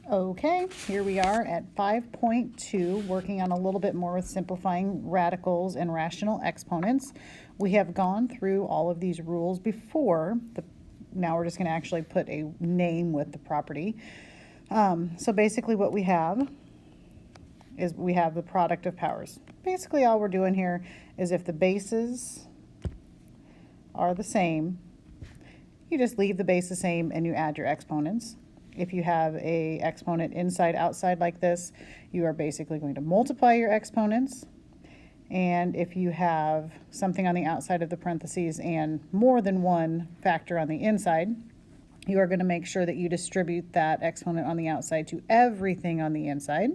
Okay, here we are at 5.2, working on a little bit more with simplifying radicals and rational exponents. We have gone through all of these rules before. Now we're just going to actually put a name with the property. So basically what we have is we have the product of powers. Basically all we're doing here is if the bases are the same, you just leave the base the same and you add your exponents. If you have a exponent inside outside like this, you are basically going to multiply your exponents. And if you have something on the outside of the parentheses and more than one factor on the inside, you are going to make sure that you distribute that exponent on the outside to everything on the inside.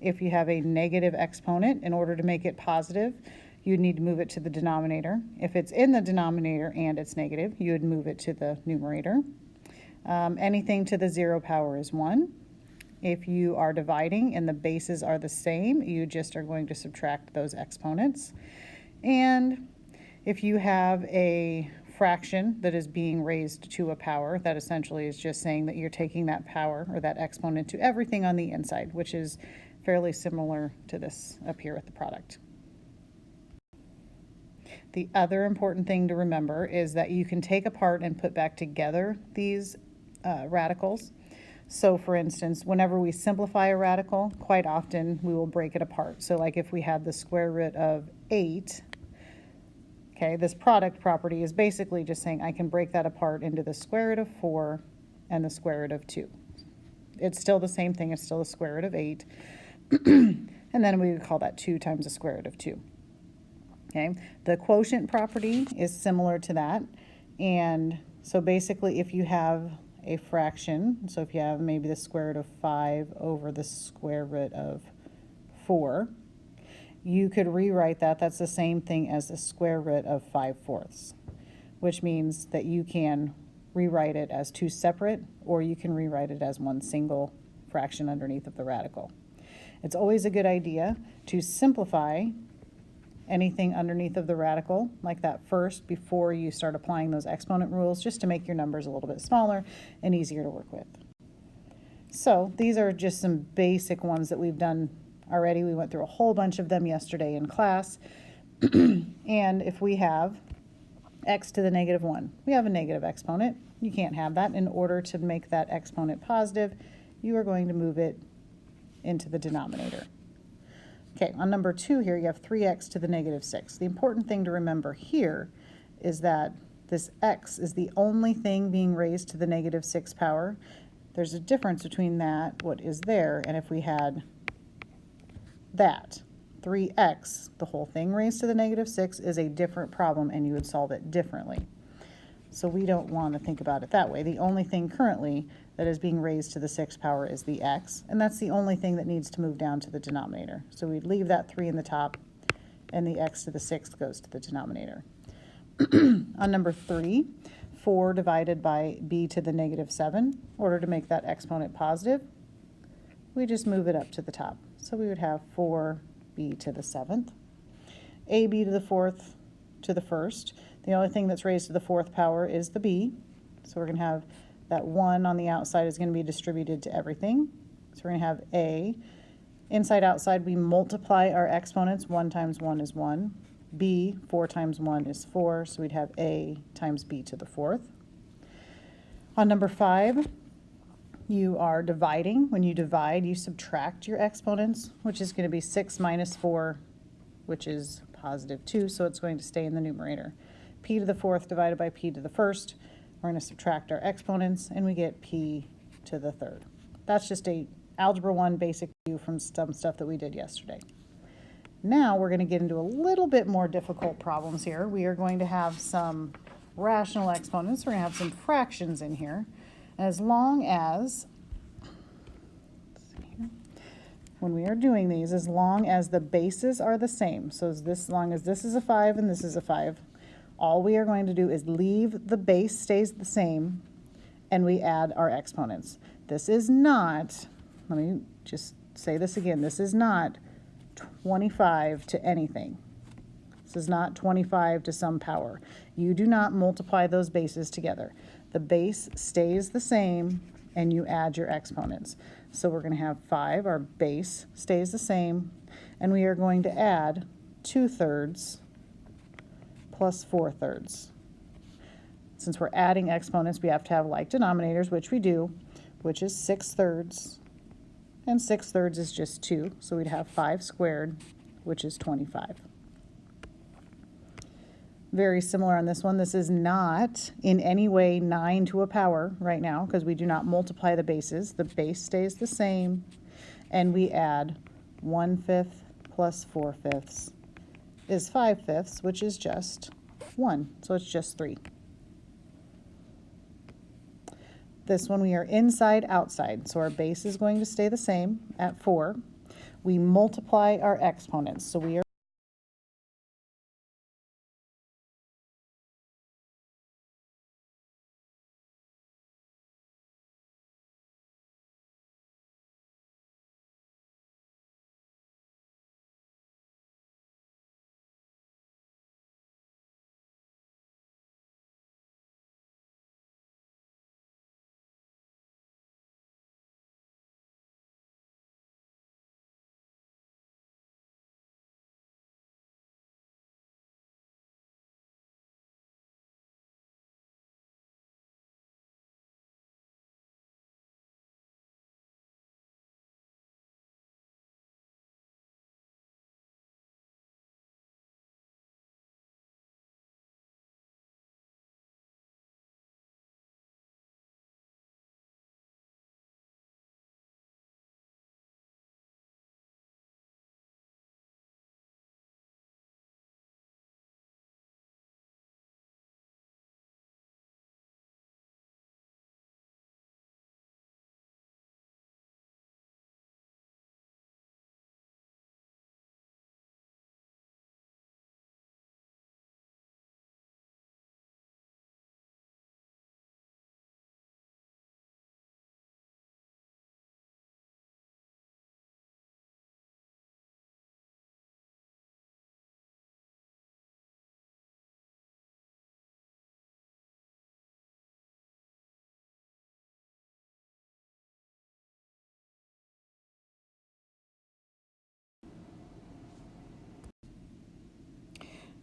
If you have a negative exponent, in order to make it positive, you need to move it to the denominator. If it's in the denominator and it's negative, you would move it to the numerator. Anything to the 0 power is 1. If you are dividing and the bases are the same, you just are going to subtract those exponents. And if you have a fraction that is being raised to a power, that essentially is just saying that you're taking that power or that exponent to everything on the inside, which is fairly similar to this up here with the product. The other important thing to remember is that you can take apart and put back together these radicals. So for instance, whenever we simplify a radical, quite often we will break it apart. So like if we had the square root of 8, okay, this product property is basically just saying I can break that apart into the square root of 4 and the square root of 2. It's still the same thing, it's still the square root of 8. And then we would call that 2 times the square root of 2. Okay, the quotient property is similar to that. And so basically if you have a fraction, so if you have maybe the square root of 5 over the square root of 4, you could rewrite that. That's the same thing as the square root of 5/4, which means that you can rewrite it as 2 separate, or you can rewrite it as one single fraction underneath of the radical. It's always a good idea to simplify anything underneath of the radical like that first before you start applying those exponent rules, just to make your numbers a little bit smaller and easier to work with. So these are just some basic ones that we've done already. We went through a whole bunch of them yesterday in class. And if we have x to the negative 1, we have a negative exponent. You can't have that. In order to make that exponent positive, you are going to move it into the denominator. Okay, on number 2 here, you have 3x to the negative 6. The important thing to remember here is that this x is the only thing being raised to the negative 6 power. There's a difference between that, what is there, and if we had that, 3x, the whole thing raised to the negative 6 is a different problem, and you would solve it differently. So we don't want to think about it that way. The only thing currently that is being raised to the 6th power is the x, and that's the only thing that needs to move down to the denominator. So we'd leave that 3 in the top, and the x to the 6th goes to the denominator. On number 3, 4 divided by b to the negative 7. In order to make that exponent positive, we just move it up to the top. So we would have 4b to the 7th, ab to the 4th to the 1st. The only thing that's raised to the 4th power is the b. So we're going to have that 1 on the outside is going to be distributed to everything. So we're going to have a. Inside, outside, we multiply our exponents. 1 times 1 is 1. b, 4 times 1 is 4. So we'd have a times b to the 4th. On number 5, you are dividing. When you divide, you subtract your exponents, which is going to be 6 minus 4, which is positive 2. So it's going to stay in the numerator. P to the 4th divided by p to the 1st. We're going to subtract our exponents, and we get p to the 3rd. That's just a Algebra 1 basic view from some stuff that we did yesterday. Now we're going to get into a little bit more difficult problems here. We are going to have some rational exponents. We're going to have some fractions in here. As long as, when we are doing these, as long as the bases are the same, so as long as this is a 5 and this is a 5, all we are going to do is leave the base stays the same, and we add our exponents. This is not, let me just say this again, this is not 25 to anything. This is not 25 to some power. You do not multiply those bases together. The base stays the same, and you add your exponents. So we're going to have 5, our base stays the same, and we are going to add 2/3 plus 4/3. Since we're adding exponents, we have to have like denominators, which we do, which is 6/3, and 6/3 is just 2, so we'd have 5 squared, which is 25. Very similar on this one. This is not in any way 9 to a power right now because we do not multiply the bases. The base stays the same, and we add 1/5 plus 4/5 is 5/5, which is just 1, so it's just 3. This one we are inside outside, so our base is going to stay the same at 4. We multiply our exponents, so we are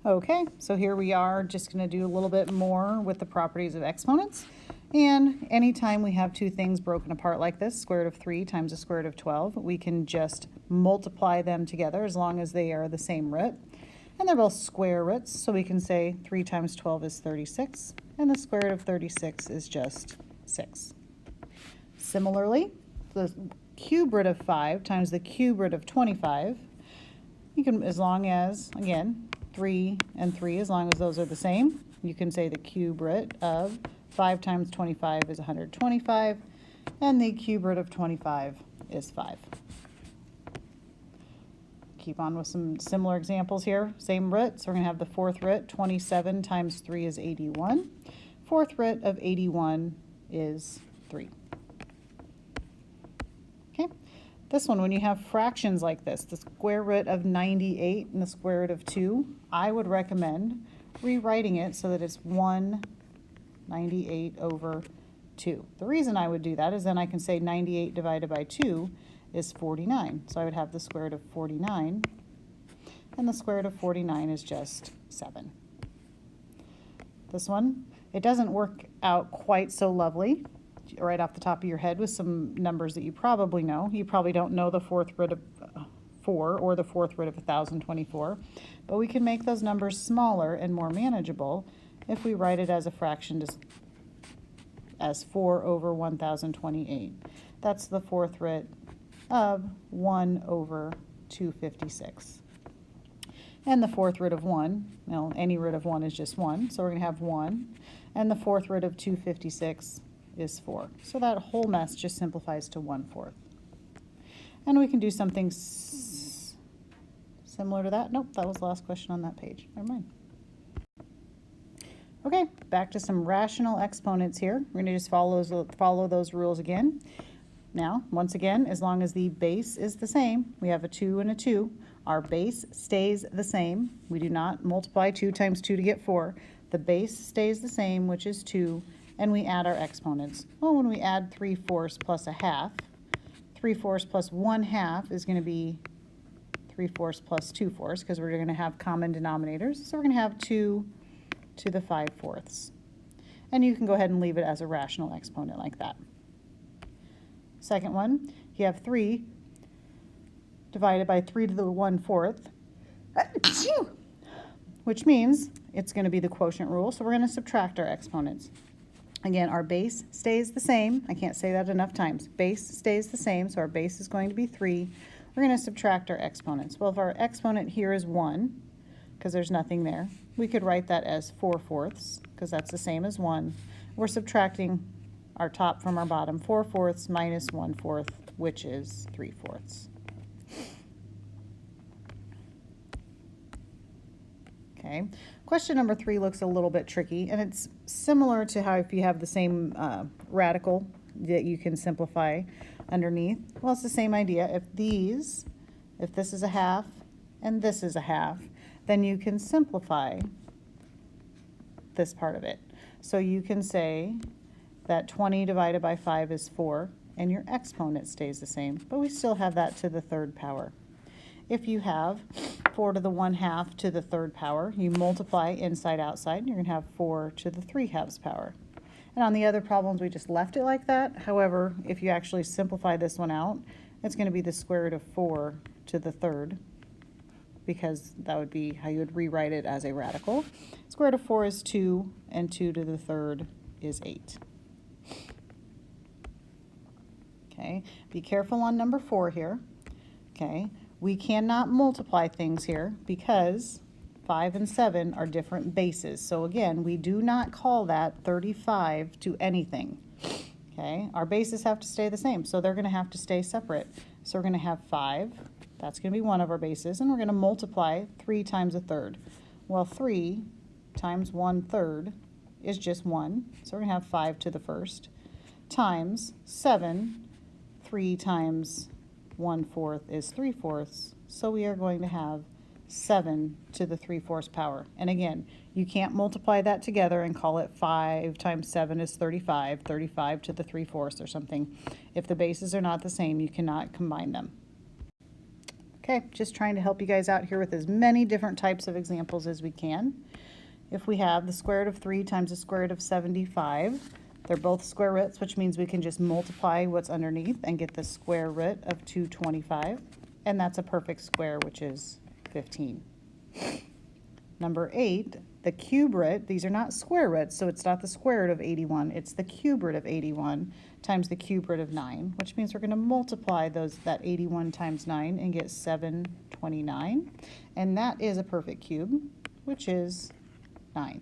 okay, so here we are just going to do a little bit more with the properties of exponents. And anytime we have two things broken apart like this, square root of 3 times the square root of 12, we can just multiply them together as long as they are the same root. And they're both square roots, so we can say 3 times 12 is 36, and the square root of 36 is just 6. Similarly, the cube root of 5 times the cube root of 25, you can, as long as, again, 3 and 3, as long as those are the same, you can say the cube root of 5 times 25 is 125, and the cube root of 25 is 5. Keep on with some similar examples here. Same root, so we're going to have the fourth root, 27 times 3 is 81. Fourth root of 81 is 3. Okay. This one, when you have fractions like this, the square root of 98 and the square root of 2, I would recommend rewriting it so that it's 198 over 2. The reason I would do that is then I can say 98 divided by 2 is 49. So I would have the square root of 49, and the square root of 49 is just 7. This one, it doesn't work out quite so lovely right off the top of your head with some numbers that you probably know. You probably don't know the fourth root of 4 or the fourth root of 1024, but we can make those numbers smaller and more manageable if we write it as a fraction as 4 over 1028. That's the fourth root of 1 over 256. And the fourth root of 1, well, any root of 1 is just 1, so we're going to have 1. And the fourth root of 256 is 4. So that whole mess just simplifies to 1/4. And we can do something similar to that. Nope, that was the last question on that page. Never mind. Okay, back to some rational exponents here. We're going to just follow those rules again. Now, once again, as long as the base is the same, we have a 2 and a 2, our base stays the same. We do not multiply 2 times 2 to get 4. The base stays the same, which is 2, and we add our exponents. Well, when we add 3/4 plus 1/2, 3/4 plus 1/2 is going to be 3/4 plus 2/4 because we're going to have common denominators. So we're going to have 2 to the 5/4. And you can go ahead and leave it as a rational exponent like that. Second one, you have 3 divided by 3 to the 1/4, which means it's going to be the quotient rule. So we're going to subtract our exponents. Again, our base stays the same. I can't say that enough times. Base stays the same, so our base is going to be 3. We're going to subtract our exponents. Well, if our exponent here is 1, because there's nothing there, we could write that as 4/4, because that's the same as 1. We're subtracting our top from our bottom. 4/4 minus 1/4, which is 3/4. Okay, question number 3 looks a little bit tricky, and it's similar to how if you have the same radical that you can simplify underneath. Well, it's the same idea. If this is a half and this is a half, then you can simplify this part of it. So you can say that 20 divided by 5 is 4, and your exponent stays the same, but we still have that to the 3rd power. If you have 4 to the 1/2 to the 3rd power, you multiply inside outside, and you're going to have 4 to the 3/2 power. And on the other problems, we just left it like that. However, if you actually simplify this one out, it's going to be the square root of 4 to the 3rd, because that would be how you would rewrite it as a radical. Square root of 4 is 2, and 2 to the 3rd is 8. Okay, be careful on number 4 here. Okay, we cannot multiply things here because 5 and 7 are different bases. So again, we do not call that 35 to anything. Okay, our bases have to stay the same, so they're going to have to stay separate. So we're going to have 5, that's going to be one of our bases, and we're going to multiply 3 times a third. Well, 3 times 1/3 is just 1, so we're going to have 5 to the 1st, times 7, 3 times 1/4 is 3/4, so we are going to have 7 to the 3/4 power. And again, you can't multiply that together and call it 5 times 7 is 35, 35 to the 3/4 or something. If the bases are not the same, you cannot combine them. Okay, just trying to help you guys out here with as many different types of examples as we can. If we have the square root of 3 times the square root of 75, they're both square roots, which means we can just multiply what's underneath and get the square root of 225, and that's a perfect square, which is 15. Number 8, the cube root, these are not square roots, so it's not the square root of 81, it's the cube root of 81 times the cube root of 9, which means we're going to multiply that 81 times 9 and get 729, and that is a perfect cube, which is 9.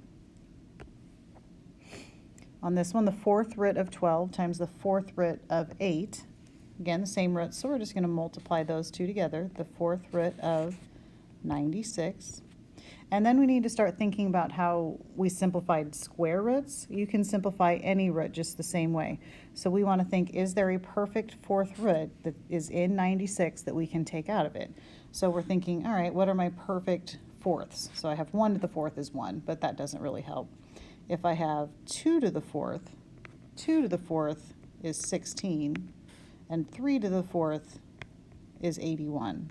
On this one, the 4th root of 12 times the 4th root of 8, again, the same roots, so we're just going to multiply those two together, the 4th root of 96. And then we need to start thinking about how we simplified square roots. You can simplify any root just the same way. So we want to think, is there a perfect 4th root that is in 96 that we can take out of it? So we're thinking, all right, what are my perfect fourths? So I have 1 to the 4th is 1, but that doesn't really help. If I have 2 to the 4th, 2 to the 4th is 16, and 3 to the 4th is 81.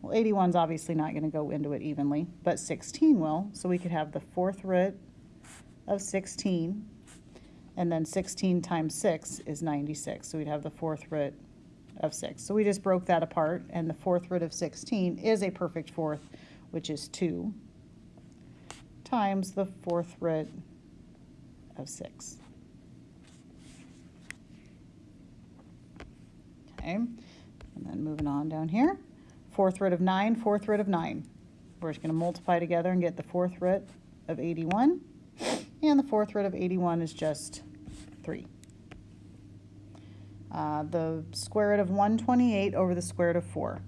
Well, 81 is obviously not going to go into it evenly, but 16 will, so we could have the 4th root of 16, and then 16 times 6 is 96, so we'd have the 4th root of 6. So we just broke that apart, and the 4th root of 16 is a perfect fourth, which is 2, times the 4th root of 6. Okay, and then moving on down here, 4th root of 9, 4th root of 9. We're just going to multiply together and get the 4th root of 81, and the 4th root of 81 is just 3. The square root of 128 over the square root of 4.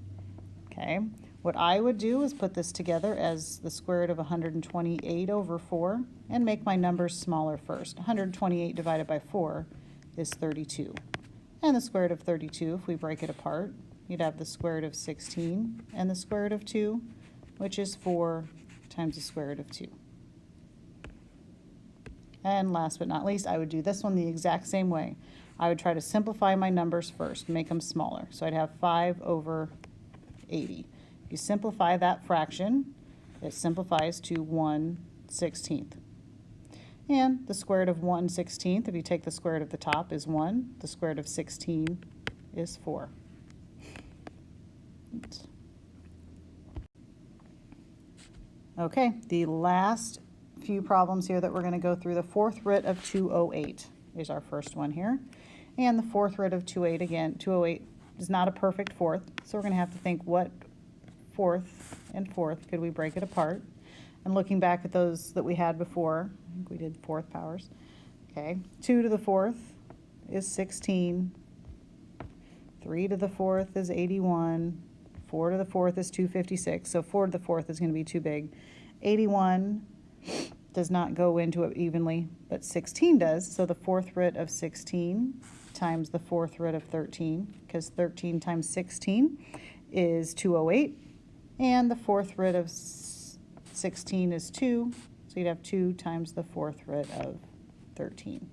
Okay, what I would do is put this together as the square root of 128 over 4 and make my numbers smaller first. 128 divided by 4 is 32. And the square root of 32, if we break it apart, you'd have the square root of 16 and the square root of 2, which is 4 times the square root of 2. And last but not least, I would do this one the exact same way. I would try to simplify my numbers first, make them smaller. So I'd have 5 over 80. If you simplify that fraction, it simplifies to 1/16. And the square root of 1/16, if you take the square root of the top, is 1. The square root of 16 is 4. Oops. Okay, the last few problems here that we're going to go through, the fourth root of 208 is our first one here. And the fourth root of 208, again, 208 is not a perfect fourth, so we're going to have to think what fourth and fourth could we break it apart. And looking back at those that we had before, I think we did fourth powers. Okay, 2 to the fourth is 16. 3 to the fourth is 81. 4 to the fourth is 256. So 4 to the fourth is going to be too big. 81 does not go into it evenly, but 16 does. So the fourth root of 16 times the fourth root of 13, because 13 times 16 is 208. And the fourth root of 16 is 2, so you'd have 2 times the fourth root of 13.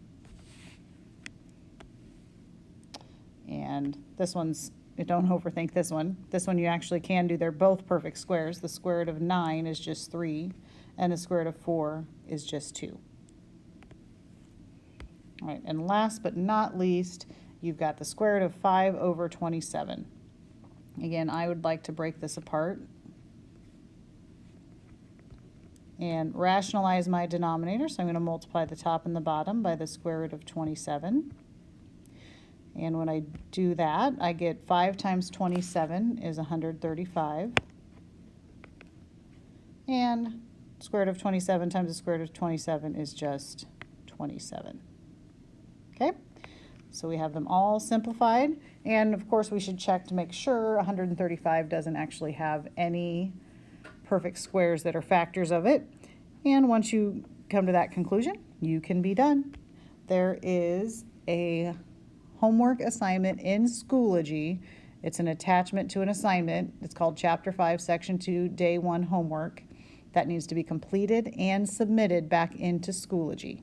And this one's, don't overthink this one. This one you actually can do, they're both perfect squares. The square root of 9 is just 3, and the square root of 4 is just 2. All right, and last but not least, you've got the square root of 5 over 27. Again, I would like to break this apart and rationalize my denominator. So I'm going to multiply the top and the bottom by the square root of 27. And when I do that, I get 5 times 27 is 135. And square root of 27 times the square root of 27 is just 27. Okay, so we have them all simplified. And of course, we should check to make sure 135 doesn't actually have any perfect squares that are factors of it. And once you come to that conclusion, you can be done. There is a homework assignment in Schoology. It's an attachment to an assignment. It's called Chapter 5, Section 2, Day 1 homework that needs to be completed and submitted back into Schoology.